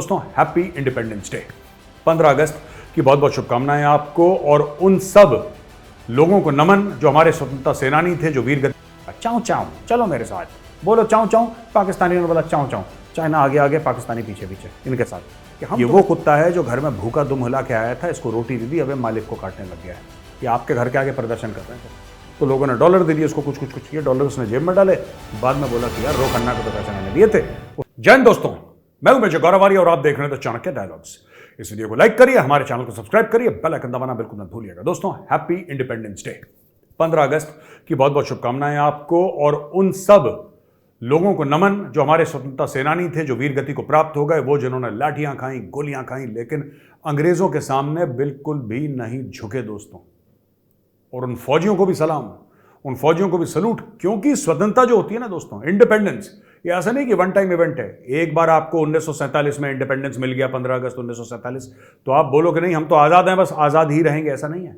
दोस्तों happy independence day. 15 अगस्त की बहुत बहुत शुभकामनाएं आपको और उन सब लोगों को नमन जो हमारे स्वतंत्रता सेनानी थे, जो वीर गति। चाऊ चाऊ, चलो मेरे साथ बोलो चाऊ चाऊ। पाकिस्तानियों ने बोला चाऊ चाऊ, चाइना आगे आगे, पाकिस्तानी पीछे पीछे इनके साथ कि हम ये वो कुत्ता है जो घर में भूखा दुम हिला के आया था, इसको रोटी दे दी, अब मालिक को काटने लग गया है। ये आपके घर के आगे प्रदर्शन कर रहे थे तो लोगों ने डॉलर दे दिए उसको, कुछ ये डॉलर उसने जेब में डाले। बाद में बोला कि यार रो खन्ना को तो पैसे मैंने दिए थे। जय हिंद दोस्तों, मैं हूं मेजर गौरव आर्य और आप देख रहे हैं द चाणक्य डायलॉग्स। इस वीडियो को लाइक करिए, हमारे चैनल को सब्सक्राइब करिए, बेल आइकन दबाना बिल्कुल मत भूलिएगा। दोस्तों हैप्पी इंडिपेंडेंस डे। 15 अगस्त की बहुत बहुत शुभकामनाएं आपको और उन सब लोगों को नमन जो हमारे स्वतंत्रता सेनानी थे, जो वीर गति को प्राप्त हो गए, वो जिन्होंने लाठियां खाई, गोलियां खाई, लेकिन अंग्रेजों के सामने बिल्कुल भी नहीं झुके दोस्तों। और उन फौजियों को भी सलाम, उन फौजियों को भी सलूट, क्योंकि स्वतंत्रता जो होती है ना दोस्तों, इंडिपेंडेंस, ये ऐसा नहीं कि वन टाइम इवेंट है। एक बार आपको 1947 में इंडिपेंडेंस मिल गया, 15 अगस्त 1947, तो आप बोलो कि नहीं हम तो आज़ाद हैं, बस आज़ाद ही रहेंगे, ऐसा नहीं है।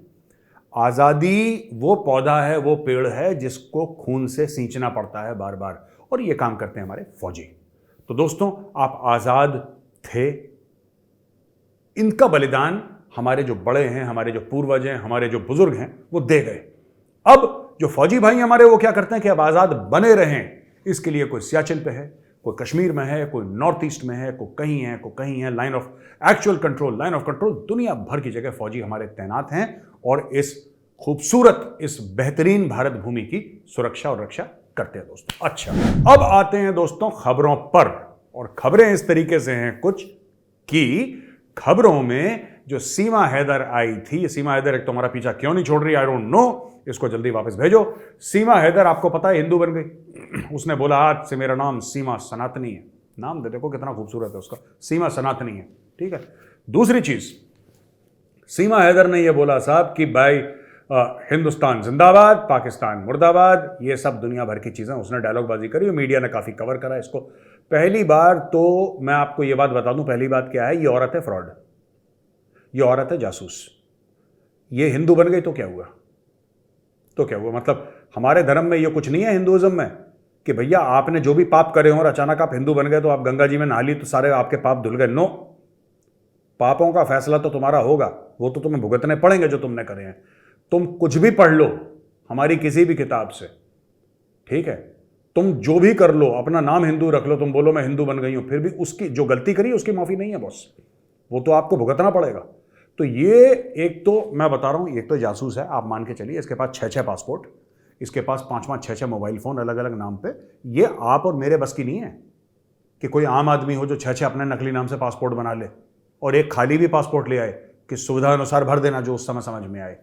आज़ादी वो पौधा है, वो पेड़ है जिसको खून से सींचना पड़ता है बार बार, और ये काम करते हैं हमारे फौजी। तो दोस्तों आप आज़ाद थे, इनका बलिदान हमारे जो बड़े हैं, हमारे जो पूर्वज हैं, हमारे जो बुजुर्ग हैं, वो दे गए। अब जो फौजी भाई हमारे वो क्या करते हैं कि अब आज़ाद बने रहें, इसके लिए कोई सियाचिन पे है, कोई कश्मीर में है, कोई नॉर्थ ईस्ट में है, कोई कहीं है। Line of actual control, line of control, दुनिया भर की जगह फौजी हमारे तैनात हैं और इस खूबसूरत, इस बेहतरीन भारत भूमि की सुरक्षा और रक्षा करते हैं दोस्तों। अच्छा, अब आते हैं दोस्तों खबरों पर, और खबरें इस तरीके से हैं कुछ कि खबरों में जो सीमा हैदर आई थी, ये सीमा हैदर एक तो हमारा पीछा क्यों नहीं छोड़ रही, आई डोंट नो, इसको जल्दी वापस भेजो। सीमा हैदर आपको पता है हिंदू बन गई। उसने बोला आज से मेरा नाम सीमा सनातनी है। नाम दे देखो कितना खूबसूरत है उसका, सीमा सनातनी है, ठीक है। दूसरी चीज, सीमा हैदर ने यह बोला साहब कि भाई हिंदुस्तान जिंदाबाद, पाकिस्तान मुर्दाबाद, ये सब दुनिया भर की चीजें उसने डायलॉगबाजी करी और मीडिया ने काफी कवर करा इसको। पहली बार तो मैं आपको यह बात बता दूं, पहली बात क्या है, ये औरत है फ्रॉड, ये औरत है जासूस। ये हिंदू बन गई तो क्या हुआ, तो क्या हुआ? मतलब हमारे धर्म में ये कुछ नहीं है हिंदुइज्म में कि भैया आपने जो भी पाप करे हो और अचानक आप हिंदू बन गए तो आप गंगा जी में नहा ली तो सारे आपके पाप धुल गए। नो, पापों का फैसला तो तुम्हारा होगा, वो तो तुम्हें भुगतने पड़ेंगे जो तुमने करे हैं। तुम कुछ भी पढ़ लो हमारी किसी भी किताब से, ठीक है, तुम जो भी कर लो, अपना नाम हिंदू रख लो, तुम बोलो मैं हिंदू बन गई हूं, फिर भी उसकी जो गलती करी उसकी माफी नहीं है बॉस, वो तो आपको भुगतना पड़ेगा। तो ये एक तो मैं बता रहा हूं, एक तो जासूस है, आप मान के चलिए, इसके पास 6 पासपोर्ट, इसके पास 5 6 मोबाइल फोन अलग अलग नाम पे। ये आप और मेरे बस की नहीं है कि कोई आम आदमी हो जो 6 अपने नकली नाम से पासपोर्ट बना ले और एक खाली भी पासपोर्ट ले आए कि सुविधा अनुसार भर देना जो उस समय समझ में आए।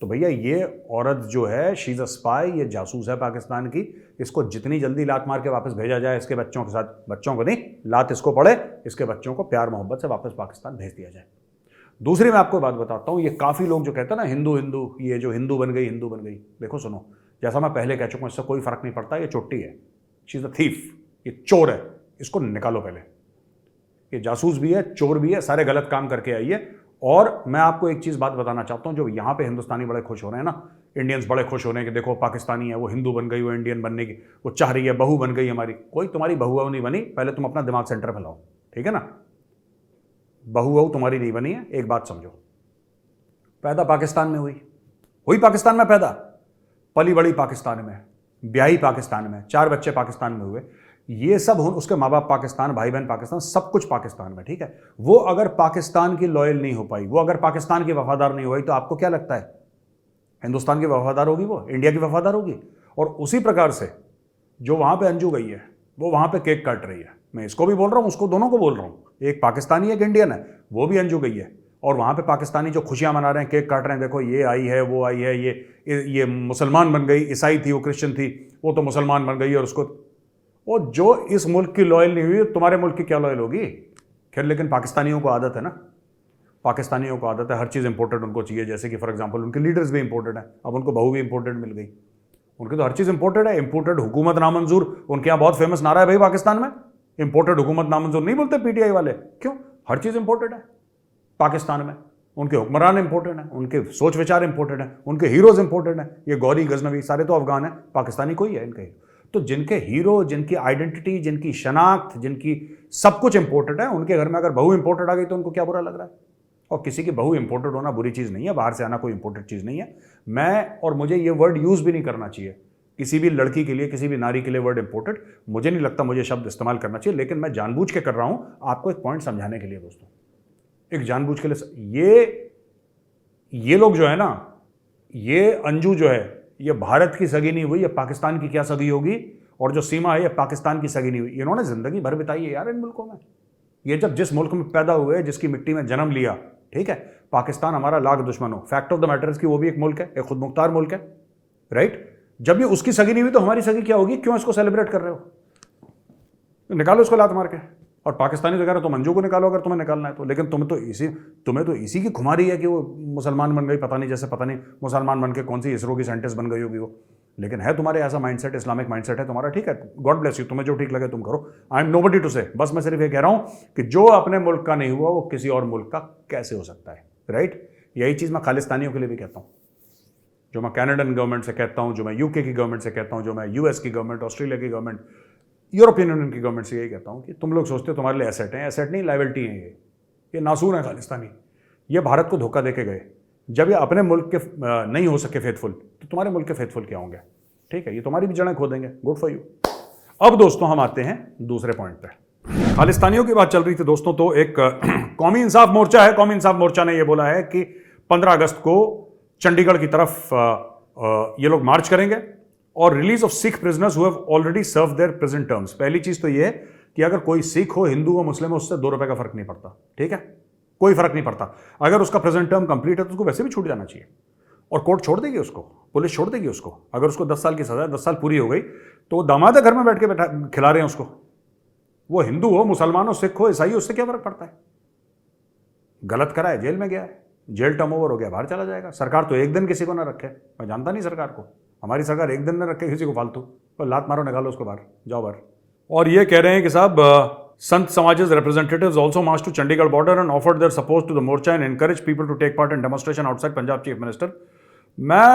तो भैया ये औरत जो है, शी इज अ स्पाई, ये जासूस है पाकिस्तान की। इसको जितनी जल्दी लात मार के वापस भेजा जाए इसके बच्चों के साथ, बच्चों को नहीं, लात इसको पड़े, इसके बच्चों को प्यार मोहब्बत से वापस पाकिस्तान भेज दिया जाए। दूसरी मैं आपको बात बताता हूं, ये काफी लोग जो कहते हैं ना हिंदू हिंदू, ये जो हिंदू बन गई, हिंदू बन गई, देखो सुनो, जैसा मैं पहले कह चुका हूं, इससे कोई फर्क नहीं पड़ता। ये चोटी है, शी इज अ थीफ, ये चोर है, इसको निकालो पहले। ये जासूस भी है, चोर भी है, सारे गलत काम करके आई है। और मैं आपको एक चीज बात बताना चाहता हूं, जो यहां पे हिंदुस्तानी बड़े खुश हो रहे हैं ना, इंडियंस बड़े खुश हो रहे हैं कि देखो पाकिस्तानी है, वो हिंदू बन गई, वो इंडियन बनने की वो चाह रही है, बहू बन गई हमारी। कोई तुम्हारी बहू नहीं बनी, पहले तुम अपना दिमाग सेंटर पे लाओ, ठीक है ना। बहू तुम्हारी नहीं बनी है, एक बात समझो, पैदा पाकिस्तान में हुई पाकिस्तान में पैदा, पली बड़ी पाकिस्तान में, ब्याही पाकिस्तान में, 4 बच्चे पाकिस्तान में हुए, ये सब उसके माँ बाप पाकिस्तान, भाई बहन पाकिस्तान, सब कुछ पाकिस्तान में, ठीक है। वो अगर पाकिस्तान की लॉयल नहीं हो पाई, वो अगर पाकिस्तान की वफादार नहीं हुई, तो आपको क्या लगता है हिंदुस्तान की वफादार होगी, वो इंडिया की वफादार होगी? और उसी प्रकार से जो वहां पे अंजू गई है, वो वहां पे केक काट रही है। मैं इसको भी बोल रहा हूं, उसको, दोनों को बोल रहा हूं, एक पाकिस्तानी एक इंडियन है, वो भी अंजू गई है। और वहां पे पाकिस्तानी जो खुशियां मना रहे हैं, केक काट रहे हैं, देखो ये आई है, वो आई है, ये मुसलमान बन गई, ईसाई थी वो क्रिश्चियन थी, वो तो मुसलमान बन गई, और उसको, वो जो इस मुल्क की लॉयल नहीं हुई, तुम्हारे मुल्क की क्या लॉयल होगी? खैर, लेकिन पाकिस्तानियों को आदत है ना, पाकिस्तानियों को आदत है, हर चीज़ इंपोर्टेड उनको चाहिए। जैसे कि फॉर एग्जांपल उनके लीडर्स भी इंपोर्टेड हैं, अब उनको बहू भी इंपोर्टेड मिल गई, उनकी तो हर चीज़ इंपोर्टेड है। इंपोर्टेड हुकूमत नामंजूर, उनके यहाँ बहुत फेमस नारा है भाई पाकिस्तान में, इंपोर्टेड हुकूमत नामंजूर नहीं बोलते पीटीआई वाले, क्यों? हर चीज़ इंपोर्टेड है पाकिस्तान में, उनके हुक्मरान इंपोर्टेड हैं, उनके सोच विचार इंपोर्टेड हैं, उनके हीरोज इंपोर्टेड हैं। ये गौरी गजनवी सारे तो अफगान हैं, पाकिस्तानी कोई है इनके। तो जिनके हीरो, जिनकी आइडेंटिटी, जिनकी शनाख्त, जिनकी सब कुछ इंपोर्टेड है, उनके घर में अगर बहू इंपोर्टेड आ गई तो उनको क्या बुरा लग रहा है? और किसी की बहू इंपोर्टेड होना बुरी चीज़ नहीं है, बाहर से आना कोई इंपोर्टेड चीज़ नहीं है। मैं और मुझे ये वर्ड यूज़ भी नहीं करना चाहिए किसी भी लड़की के लिए, किसी भी नारी के लिए। वर्ड इंपोर्टेड मुझे नहीं लगता मुझे शब्द इस्तेमाल करना चाहिए, लेकिन मैं जानबूझ के कर रहा हूं आपको एक पॉइंट समझाने के लिए दोस्तों। एक जानबूझ के लिए ये लोग जो है ना, ये अंजू जो है, ये भारत की सगी नहीं हुई, ये पाकिस्तान की क्या सगी होगी? और जो सीमा है ये पाकिस्तान की सगी नहीं हुई। इन्होंने जिंदगी भर बिताई है यार इन मुल्कों में। ये जब जिस मुल्क में पैदा हुए, जिसकी मिट्टी में जन्म लिया, ठीक है, पाकिस्तान हमारा लाख दुश्मन हो, फैक्ट ऑफ द मैटर की वो भी एक मुल्क है, एक खुद मुख्तार मुल्क है, राइट? जब ये उसकी सगी नहीं हुई तो हमारी सगी क्या होगी? क्यों इसको सेलिब्रेट कर रहे हो? निकालो इसको लात मार के। और पाकिस्तानी तो कह रहे हो तुम अंजू को निकालो अगर तुम्हें निकालना है तो, लेकिन तुम्हें तो इसी की खुमारी है कि वो मुसलमान बन गई, पता नहीं, जैसे पता नहीं मुसलमान बन के कौन सी इसरो की साइंटिस्ट बन गई होगी वो। लेकिन है तुम्हारे ऐसा माइंडसेट, इस्लामिक माइंडसेट है तुम्हारा, ठीक है, गॉड ब्लेस यू, तुम्हें जो ठीक लगे तुम करो। आई एम नोबडी टू से, बस मैं सिर्फ ये कह रहा हूं कि जो अपने मुल्क का नहीं हुआ वो किसी और मुल्क का कैसे हो सकता है, राइट? यही चीज़ मैं खालिस्तानियों के लिए भी कहता हूँ, जो मैं कैनेडियन गवर्नमेंट से कहता हूं, जो मैं यूके की गवर्नमेंट से कहता हूं, जो मैं यूएस की गवर्नमेंट, ऑस्ट्रेलिया की गवर्नमेंट, यूरोपियन यूनियन की गवर्नमेंट से यही कहता हूं कि तुम लोग सोचते हो तुम्हारे लिए एसेट है, एसेट नहीं, लाइबिलिटी है। ये नासूर है खालिस्तानी। ये भारत को धोखा देके गए। जब ये अपने मुल्क के नहीं हो सके फेथफुल, तो तुम्हारे मुल्क के फेथफुल क्या होंगे? ठीक है, ये तुम्हारी भी जड़ें खो देंगे। Good for you. अब दोस्तों हम आते हैं दूसरे पॉइंट पे। खालिस्तानियों की बात चल रही थी दोस्तों, तो एक कौमी इंसाफ मोर्चा है, कौमी इंसाफ मोर्चा ने यह बोला है कि 15 अगस्त को चंडीगढ़ की तरफ ये लोग मार्च करेंगे और release of Sikh prisoners who have already serve their present terms. पहली चीज तो ये है कि अगर कोई सिख हो, हिंदू हो, मुस्लिम हो, उससे 2 रुपए का फर्क नहीं पड़ता, ठीक है, कोई फर्क नहीं पड़ता। अगर उसका प्रेजेंट टर्म कंप्लीट है तो उसको वैसे भी छूट जाना चाहिए और कोर्ट छोड़ देगी उसको, पुलिस छोड़ देगी उसको। अगर उसको 10 साल की सजा, 10 साल पूरी हो गई तो दामाद घर में बैठ के खिला रहे हैं उसको। वो हिंदू हो, मुसलमान हो, सिख हो, ईसाई हो, उससे क्या फर्क पड़ता है? गलत करा है, जेल में गया है, जेल टर्म ओवर हो गया, बाहर चला जाएगा। सरकार तो एक दिन किसी को ना रखे, मैं जानता नहीं सरकार को, हमारी सरकार एक दिन ना रखे किसी को फालतू, तो लात मारो, निकालो उसको बाहर, जाओ बाहर। और ये कह रहे हैं कि साहब Sant Samaj's representatives also march to Chandigarh border and offered their support to the morcha and encourage people to take part in demonstration outside Punjab chief minister.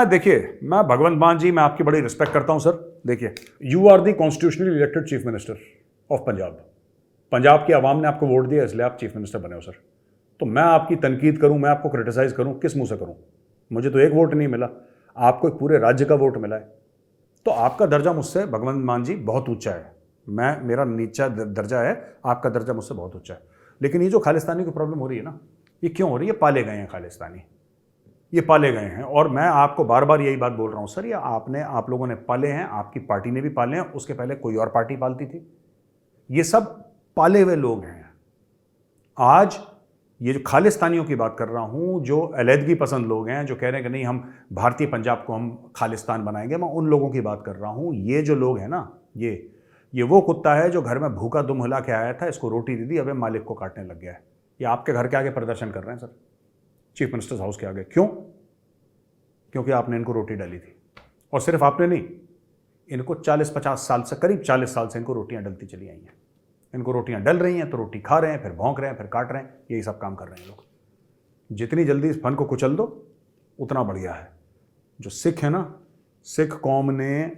देखिए, मैं भगवंत मान जी, मैं आपकी बड़ी रिस्पेक्ट करता हूं सर। देखिए, you are the constitutionally elected chief minister of Punjab. Punjab की आवाम ने आपको वोट दिया, इसलिए आप चीफ मिनिस्टर बने हो सर। तो मैं आपकी तनकीद करूं, मैं आपको क्रिटिसाइज करूं, किस मुंह से करूं? मुझे तो एक वोट नहीं मिला, आपको एक पूरे राज्य का वोट मिला है। तो आपका दर्जा मुझसे, भगवंत मान जी, बहुत ऊंचा है। मेरा नीचा दर्जा है, आपका दर्जा मुझसे बहुत ऊंचा है। लेकिन ये जो खालिस्तानी की प्रॉब्लम हो रही है ना, ये क्यों हो रही है? पाले गए हैं खालिस्तानी, ये पाले गए हैं। और मैं आपको बार बार यही बात बोल रहा हूं सर, ये आप लोगों ने पाले हैं, आपकी पार्टी ने भी पाले हैं, उसके पहले कोई और पार्टी पालती थी। ये सब पाले हुए लोग हैं। आज ये जो खालिस्तानियों की बात कर रहा हूं, जो अलहदगी पसंद लोग हैं, जो कह रहे हैं कि नहीं हम भारतीय पंजाब को हम खालिस्तान बनाएंगे, मैं उन लोगों की बात कर रहा हूं। ये जो लोग हैं ना, ये वो कुत्ता है जो घर में भूखा दुम हिला के आया था, इसको रोटी दे दी, अब मालिक को काटने लग गया है। ये आपके घर के आगे प्रदर्शन कर रहे हैं सर, चीफ मिनिस्टर्स हाउस के आगे। क्यों? क्योंकि आपने इनको रोटी डाली थी। और सिर्फ आपने नहीं, इनको 40-50 साल से, करीब 40 साल से इनको रोटियां डलती चली आई हैं। इनको रोटियां डल रही हैं तो रोटी खा रहे हैं, फिर भौंक रहे हैं, फिर काट रहे हैं, यही सब काम कर रहे हैं लोग। जितनी जल्दी इस फन को कुचल दो उतना बढ़िया है। जो सिख है ना, सिख कौम ने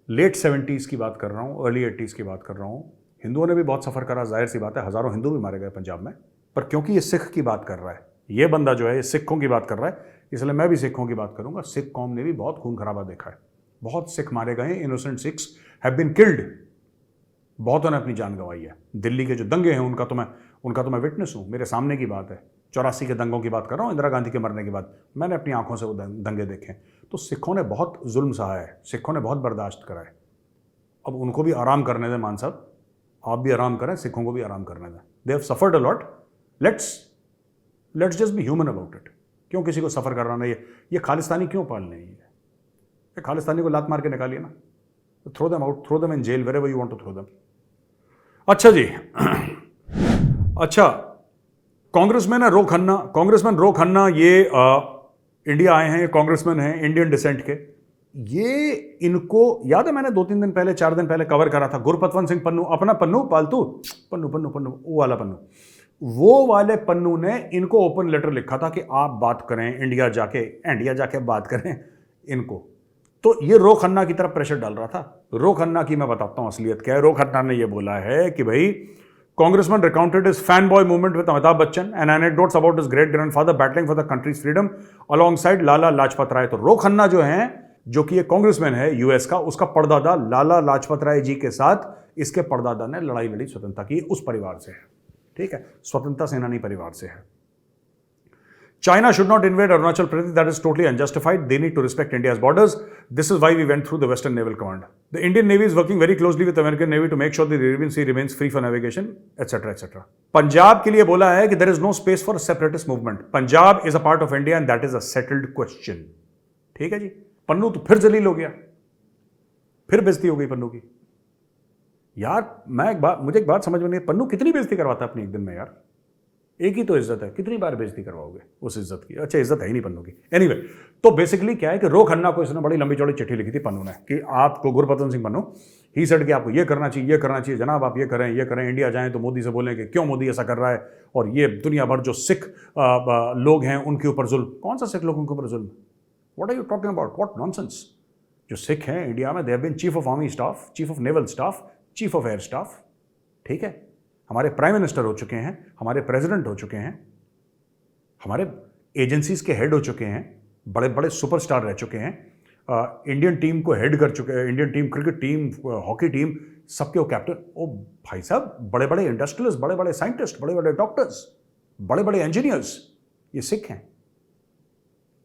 लेट 70s की बात कर रहा हूँ, अर्ली 80s की बात कर रहा हूँ, हिंदुओं ने भी बहुत सफ़र करा, जाहिर सी बात है, हज़ारों हिंदू भी मारे गए पंजाब में। पर क्योंकि ये सिख की बात कर रहा है, ये बंदा जो है ये सिखों की बात कर रहा है, इसलिए मैं भी सिखों की बात करूँगा। सिख कौम ने भी बहुत खून खराबा देखा है, बहुत सिख मारे गए, innocent Sikhs have been killed, बहुतों ने अपनी जान गंवाई है। दिल्ली के जो दंगे हैं उनका तो मैं विटनेस हूँ, मेरे सामने की बात है। 84 के दंगों की बात कर रहा हूँ, इंदिरा गांधी के मरने के बाद मैंने अपनी आंखों से वो दंगे देखे। तो सिखों ने बहुत जुल्म सहा है, सिखों ने बहुत बर्दाश्त करा है। अब उनको भी आराम करने दें मान साहब, आप भी आराम करें, सिखों को भी आराम करने दें। They have suffered a lot, let's just be human about it. क्यों किसी को सफ़र कराना? ये खालिस्तानी क्यों पालने? ये खालिस्तानी को लात मार के निकालिए ना, throw them out, throw them in jail, wherever you want to throw them. अच्छा जी, अच्छा, कांग्रेसमैन रो खन्ना ये इंडिया आए हैं, ये कांग्रेसमैन हैं इंडियन डिसेंट के। ये इनको याद है, मैंने 2-3 दिन पहले, 4 दिन पहले कवर करा था। गुरपतवंत सिंह पन्नू, अपना पन्नू पालतू, पन्नू वो वाला पन्नू, वो वाले पन्नू ने इनको ओपन लेटर लिखा था कि आप बात करें, इंडिया जाके बात करें इनको। तो ये रो खन्ना की तरफ प्रेशर डाल रहा था। रो खन्ना की मैं बताता हूं असलियत क्या है। रो खन्ना ने ये बोला है कि भाई Congressman recounted his fanboy movement with Amitabh Bachchan and anecdotes about his great grandfather battling for the country's freedom alongside Lala Lajpat Rai. तो रो खन्ना जो है, जो कि एक कांग्रेसमैन है यूएस का, उसका परदादा लाला लाजपत राय जी के साथ इसके परदादा ने लड़ाई लड़ी, स्वतंत्रता की, उस परिवार से है, ठीक है, स्वतंत्रता सेनानी परिवार से है। China should not invade Arunachal Pradesh. That is totally unjustified. They need to respect India's borders. This is why we went through the Western Naval Command. The Indian Navy is working very closely with the American Navy to make sure the Arabian Sea remains free for navigation, etc., etc. Punjab के लिए बोला है कि there is no space for separatist movement. Punjab is a part of India and that is a settled question. ठीक है जी। पन्नू तो फिर जलील हो गया, फिर बेइज्जती हो गई पन्नू की। यार मुझे एक बात समझ में नहीं, पन्नू कितनी बेइज्जती करवाता है अपने एक दिन में यार? एक ही तो इज्जत है, कितनी बार बेइज्जती करवाओगे उस इज्जत की? अच्छा, इज्जत है ही नहीं पन्नू की। एनीवे, तो बेसिकली क्या है कि रो खन्ना को इसने बड़ी लंबी चौड़ी चिट्ठी लिखी थी पन्नू ने कि आपको, गुरबचन सिंह पन्नू, ही सेड कि आपको ये करना चाहिए, ये करना चाहिए जनाब, आप ये करें, इंडिया जाएं तो मोदी से बोलें कि क्यों मोदी ऐसा कर रहा है, और ये दुनिया भर जो सिख लोग हैं उनके ऊपर जुल्म। कौन सा सिख लोगों के ऊपर जुल्म? What are you talking about? What nonsense. जो सिख हैं इंडिया में, they have been chief of army staff, chief of naval staff, chief of air staff, ठीक है, हमारे प्राइम मिनिस्टर हो चुके हैं, हमारे प्रेसिडेंट हो चुके हैं, हमारे एजेंसीज के हेड हो चुके हैं, बड़े बड़े सुपरस्टार रह चुके हैं, इंडियन टीम को हेड कर चुके हैं, Indian team, cricket team, hockey team, सबके वो कैप्टन। ओ भाई साहब, बड़े बड़े इंडस्ट्रियलिस्ट, बड़े बड़े साइंटिस्ट, बड़े बड़े डॉक्टर्स, बड़े बड़े इंजीनियर्स, ये सिख हैं।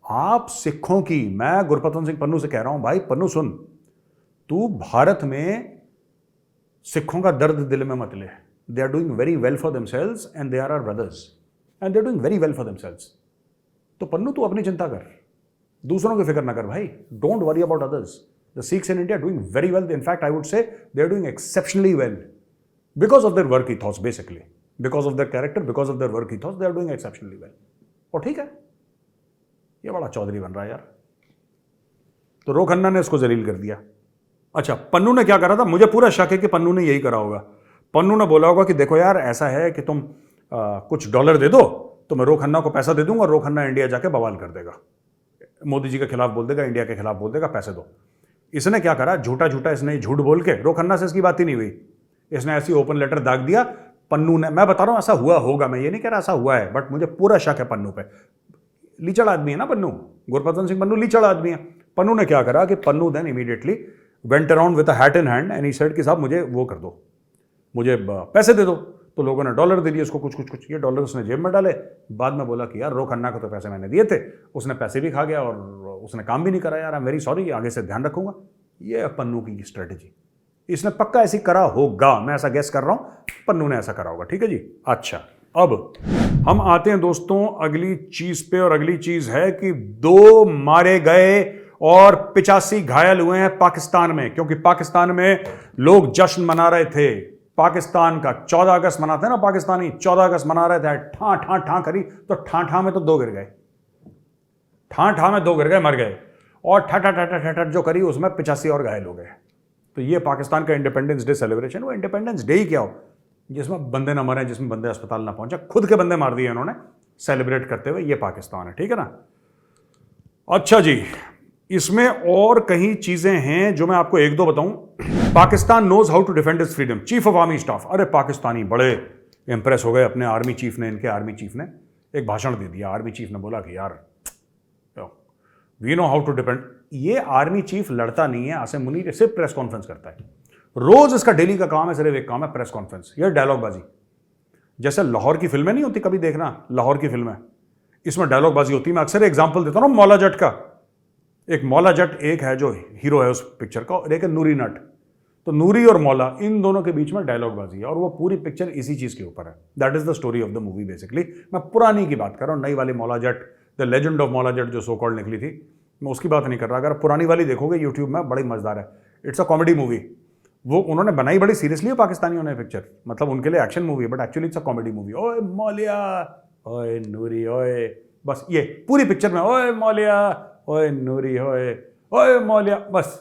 आप सिखों की, मैं गुरबचन सिंह पन्नू से कह रहा हूं, भाई पन्नू सुन, तू भारत में सिखों का दर्द दिल में मत ले। They are doing very well for themselves and they are our brothers and they are doing very well for themselves. तो पन्नू तू अपनी चिंता कर, दूसरों की फिक्र ना कर भाई। Don't worry about others. The Sikhs in India are doing very well. In fact, I would say they are doing exceptionally well because of their work ethos, basically. Because of their character, because of their work ethos, they are doing exceptionally well. और ठीक है, ये बड़ा चौधरी बन रहा है यार। तो रो खन्ना ने इसको जलील कर दिया। अच्छा, पन्नू ने क्या करा था? मुझे पूरा शक है कि पन्नू ने यही करा होगा। पन्नू ने बोला होगा कि देखो यार, ऐसा है कि तुम कुछ डॉलर दे दो तो मैं रो खन्ना को पैसा दे दूंगा, रो खन्ना इंडिया जाके बवाल कर देगा, मोदी जी के खिलाफ बोल देगा, इंडिया के खिलाफ बोल देगा, पैसे दो। इसने क्या करा? झूठा झूठा इसने झूठ बोल के, रो खन्ना से इसकी बात ही नहीं हुई, इसने ऐसी ओपन लेटर दाग दिया पन्नू ने। मैं बता रहा हूं ऐसा हुआ होगा, मैं ये नहीं कह रहा ऐसा हुआ है, बट मुझे पूरा शक है पन्नू पे। लीचड़ आदमी है ना पन्नू, गुरबचन सिंह पन्नू लीचड़ आदमी है। पन्नू ने क्या करा कि Pannu then immediately went around with a hat in hand and he said कि साहब मुझे वो कर दो, मुझे पैसे दे दो। तो लोगों ने डॉलर दे दिए उसको, कुछ ये डॉलर उसने जेब में डाले। बाद में बोला कि यार रो खन्ना को तो पैसे मैंने दिए थे, उसने पैसे भी खा गया और उसने काम भी नहीं करा, यार आई एम वेरी सॉरी, आगे से ध्यान रखूंगा। ये पन्नू की स्ट्रेटेजी, इसने पक्का ऐसी करा होगा, मैं ऐसा गेस कर रहा हूं, पन्नू ने ऐसा करा होगा। ठीक है जी। अच्छा, अब हम आते हैं दोस्तों अगली चीज पे, और अगली चीज है कि 2 मारे गए और 85 घायल हुए हैं पाकिस्तान में, क्योंकि पाकिस्तान में लोग जश्न मना रहे थे। पाकिस्तान का 14 अगस्त मनाते हैं ना पाकिस्तानी, 14 अगस्त मना रहे थे, ठा ठा ठा करी तो ठा ठा में तो 2 गिर गए, ठा ठा में 2 गिर गए, मर गए, और ठा ठा ठा ठा ठा जो करी उसमें 85 और घायल हो गए। तो ये पाकिस्तान का इंडिपेंडेंस डे सेलिब्रेशन, वो इंडिपेंडेंस डे ही क्या हो जिसमें बंदे ना मरे, जिसमें बंदे अस्पताल ना पहुंचे, खुद के बंदे मार दिए उन्होंने सेलिब्रेट करते हुए। ये पाकिस्तान है, ठीक है ना। अच्छा जी, इसमें और कई चीजें हैं जो मैं आपको 1-2 बताऊं। Pakistan knows how to defend its freedom, chief of army staff. अरे पाकिस्तानी बड़े इंप्रेस हो गए अपने आर्मी चीफ ने, इनके आर्मी चीफ ने एक भाषण दे दिया। आर्मी चीफ ने बोला कि यार we know how to defend. ये आर्मी चीफ लड़ता नहीं है, आसिम मुनीर सिर्फ प्रेस कॉन्फ्रेंस करता है, रोज इसका डेली का काम है, सिर्फ एक काम है प्रेस कॉन्फ्रेंस, ये डायलॉगबाजी। जैसे लाहौर की फिल्में नहीं होती, कभी देखना लाहौर की फिल्में, इसमें डायलॉगबाजी होती है। मैं अक्सर एग्जाम्पल देता हूँ मौला जट का। एक मौला जट एक है जो हीरो है उस पिक्चर का, और एक है नूरी नट। तो नूरी और मौला, इन दोनों के बीच में डायलॉगबाजी है, और वो पूरी पिक्चर इसी चीज के ऊपर है। That is the story of the movie basically. मैं पुरानी की बात कर रहा हूँ, नई वाली Maula Jatt, the legend of Maula Jatt जो सो कॉल्ड निकली थी, मैं उसकी बात नहीं कर रहा। अगर पुरानी वाली देखोगे यूट्यूब में, बड़ी मजेदार है, इट्स अ कॉमेडी मूवी। वो उन्होंने बनाई बड़ी सीरियसली है पाकिस्तानियों ने पिक्चर, मतलब उनके लिए एक्शन मूवी है, but actually it's a comedy movie. ओए मौलिया, ओए नूरी, ओए, बस ये पूरी पिक्चर में ओए मौलिया, ओए नूरी, ओए मौलिया, बस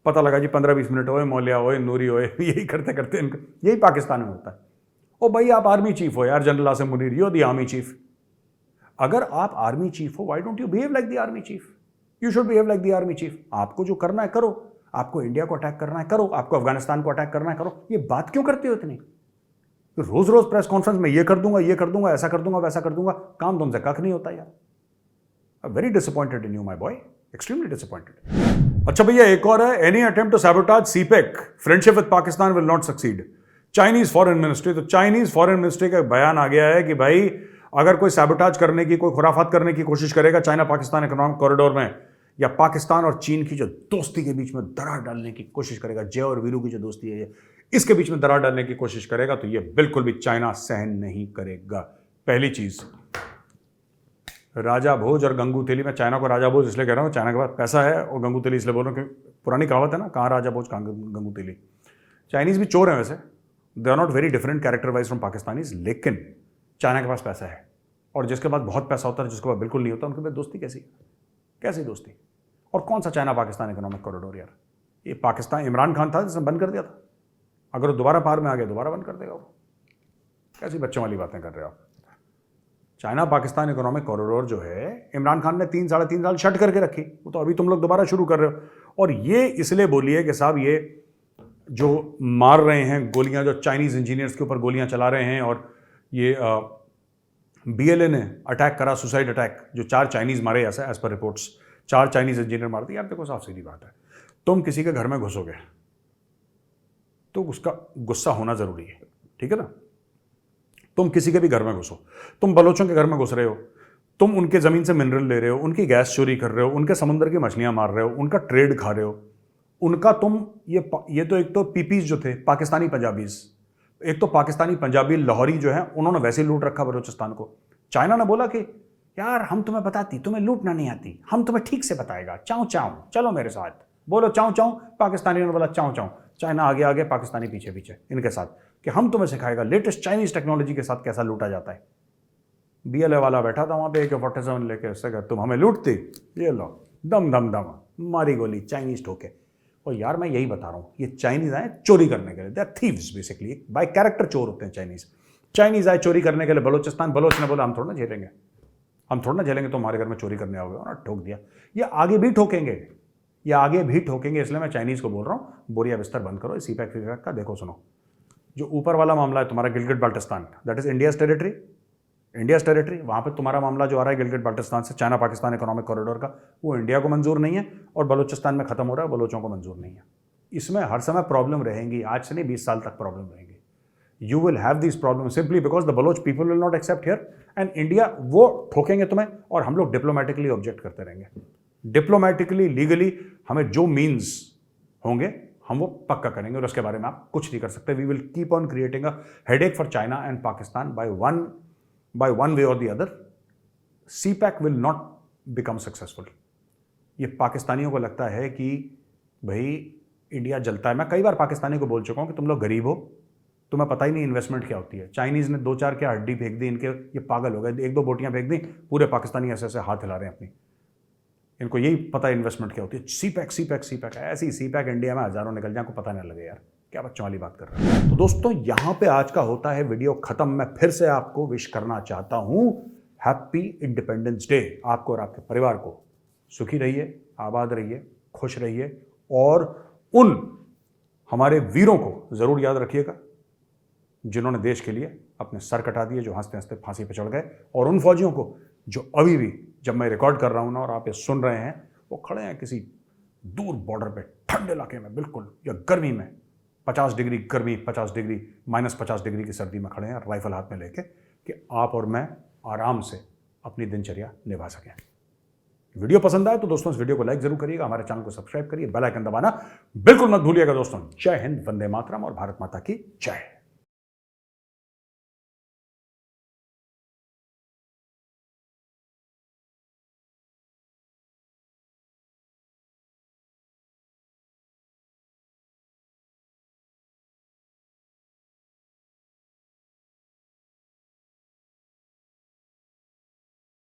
पता लगा जी 15-20 मिनट ओए मौलिया, ओए नूरी, ओए, यही करते करते इनको, यही पाकिस्तान में होता है। ओ भाई आप आर्मी चीफ हो यार, general Asim Munir, you are the army chief. अगर आप आर्मी चीफ हो, why don't you behave like the army chief? You should behave like the army chief. आपको जो करना है करो, आपको इंडिया को अटैक करना है करो, आपको अफगानिस्तान को अटैक करना है करो। ये बात क्यों करते हो इतनी? रोज रोज प्रेस कॉन्फ्रेंस में ये कर दूंगा, ऐसा कर दूंगा, वैसा कर दूंगा, काम तुमसे कख नहीं होता यार। Very disappointed in you my boy, extremely disappointed. अच्छा भैया, एक और है, any attempt to sabotage CPEC friendship with Pakistan will not succeed. Chinese foreign ministry, तो चाइनीज फॉरेन मिनिस्ट्री का बयान आ गया है कि भाई अगर कोई सैबोटेज करने की, कोई खुराफात करने की कोशिश करेगा चाइना पाकिस्तान इकोनॉमिक कॉरिडोर में, या पाकिस्तान और चीन की जो दोस्ती के बीच में दरार डालने की कोशिश करेगा, जय और वीरू की जो दोस्ती है इसके बीच में दरार डालने की कोशिश करेगा, तो ये बिल्कुल भी चाइना सहन नहीं करेगा। पहली चीज, राजा भोज और गंगू तेली, मैं चाइना को राजा भोज इसलिए कह रहा हूँ, चाइना के पास पैसा है, और गंगू तेली इसलिए बोल रहा हूँ कि पुरानी कहावत है ना, कहाँ राजा भोज कहाँ गंगू तेली। चाइनीज भी चोर हैं वैसे, they are not very different character wise from Pakistanis, लेकिन चाइना के पास पैसा है, और जिसके पास बहुत पैसा होता है, जिसके पास बिल्कुल नहीं होता, उनके पास दोस्ती कैसी दोस्ती? और कौन सा चाइना पाकिस्तान इकोनॉमिक कॉरिडोर यार? ये पाकिस्तान इमरान खान था जिसने बंद कर दिया था, अगर वो दोबारा पार में आ गया दोबारा बंद कर देगा वो। कैसी बच्चों वाली बातें कर रहे हो आप? चाइना पाकिस्तान इकोनॉमिक कॉरिडोर जो है इमरान खान ने 3-3.5 साल शट करके रखी, वो तो अभी तुम लोग दोबारा शुरू कर रहे हो। और ये इसलिए बोलिए कि साहब ये जो मार रहे हैं गोलियां, जो चाइनीज इंजीनियर्स के ऊपर गोलियां चला रहे हैं, और ये BLA ने अटैक करा, सुसाइड अटैक, जो 4 चाइनीज मारे ऐसा as per reports, 4 Chinese engineer मारते। यार देखो साफ सीधी बात है, तुम किसी के घर में घुसोगे तो उसका गुस्सा होना जरूरी है, ठीक है ना? तुम किसी के भी घर में घुसो, तुम बलोचों के घर में घुस रहे हो, तुम उनके जमीन से मिनरल ले रहे हो, उनकी गैस चोरी कर रहे हो, उनके समुद्र की मछलियां मार रहे हो, उनका ट्रेड खा रहे हो, उनका तुम ये तो एक तो पीपीज जो थे पाकिस्तानी पंजाबीज, एक तो पाकिस्तानी पंजाबी लाहौरी जो है, उन्होंने वैसे लूट रखा बलूचिस्तान को। चाइना ने बोला कि यार हम तुम्हें बताती, तुम्हें लूटना नहीं आती, हम तुम्हें ठीक से बताएगा, चाऊ चाऊ चलो मेरे साथ, बोलो चाऊ चाऊ। पाकिस्तानी ने बोला चाऊ चाऊ, चाइना आगे आगे, पाकिस्तानी पीछे पीछे इनके साथ, कि हम तुम्हें सिखाएगा लेटेस्ट चाइनीज टेक्नोलॉजी के साथ कैसा लूटा जाता है। BLA वाला बैठा था वहां पे AK-47 लेके, उससे कहा तुम हमें लूटती, ये लो दम दम दम, मारी गोली, चाइनीज ठोके। और यार मैं यही बता रहा हूँ, ये चाइनीज आए चोरी करने के लिए, they are thieves basically, by character चोर होते हैं चाइनीज आए चोरी करने के लिए बलोचिस्तान। बलोच ने बोला हम थोड़ा ना झेलेंगे, तुम हमारे घर में चोरी करने आओगे, और ठोक दिया। ये आगे भी ठोकेंगे, इसलिए मैं चाइनीज को बोल रहा हूँ बोरिया बिस्तर बंद करो, सीपैक फीपैक का देखो सुनो। जो ऊपर वाला मामला है तुम्हारा Gilgit Baltistan, that is India's territory, वहां पे तुम्हारा मामला जो आ रहा है गिलगिट बाल्टिस्तान से, चाइना पाकिस्तान इकोनॉमिक कॉरिडोर का, वो इंडिया को मंजूर नहीं है, और बलूचिस्तान में खत्म हो रहा है, बलोचों को मंजूर नहीं है। इसमें हर समय प्रॉब्लम रहेंगी, आज से नहीं 20 साल तक प्रॉब्लम रहेंगी। You will have this problem simply because the Baloch people will not accept here, and India वो ठोकेंगे तुम्हें, और हम लोग डिप्लोमेटिकली ऑब्जेक्ट करते रहेंगे। डिप्लोमेटिकली लीगली हमें जो मीन्स होंगे हम वो पक्का करेंगे, और उसके बारे में आप कुछ नहीं कर सकते। We will keep on creating a headache for China and Pakistan by one way or the other. CPEC will not become successful. ये पाकिस्तानियों को लगता है कि भाई इंडिया जलता है। मैं कई बार पाकिस्तानी को बोल चुका हूं कि तुम लोग गरीब हो, तुम्हें पता ही नहीं इन्वेस्टमेंट क्या होती है। चाइनीज ने 2-4 क्या हड्डी फेंक दी इनके, ये पागल हो गए, 1-2 बोटियां फेंक दी, पूरे पाकिस्तानी ऐसे ऐसे हाथ हिला रहे हैं अपनी, इनको यही पता है इन्वेस्टमेंट क्या होती है। सीपैक ऐसी ही सीपैक इंडिया में हजारों निकल जाए, को पता नहीं लगे यार, क्या बच्चों वाली बात कर रहे हैं। तो दोस्तों यहां पे आज का होता है वीडियो खत्म। मैं फिर से आपको विश करना चाहता हूं हैप्पी इंडिपेंडेंस डे। आपको और आपके परिवार को सुखी रहिए, आबाद रहिए, खुश रहिए, और उन हमारे वीरों को जरूर याद रखिएगा जिन्होंने देश के लिए अपने सर कटा दिए, जो हंसते हंसते फांसी पर चढ़ गए, और उन फौजियों को जो अभी भी, जब मैं रिकॉर्ड कर रहा हूं ना और आप ये सुन रहे हैं, वो खड़े हैं किसी दूर बॉर्डर पे, ठंडे इलाके में बिल्कुल, या गर्मी में 50 डिग्री गर्मी, 50 डिग्री -50 डिग्री की सर्दी में खड़े हैं राइफल हाथ में लेके, कि आप और मैं आराम से अपनी दिनचर्या निभा सकें। वीडियो पसंद आए तो दोस्तों इस वीडियो को लाइक जरूर करिएगा, हमारे चैनल को सब्सक्राइब करिए, बेल आइकन दबाना बिल्कुल मत भूलिएगा दोस्तों। जय हिंद, वंदे मातरम, और भारत माता की जय।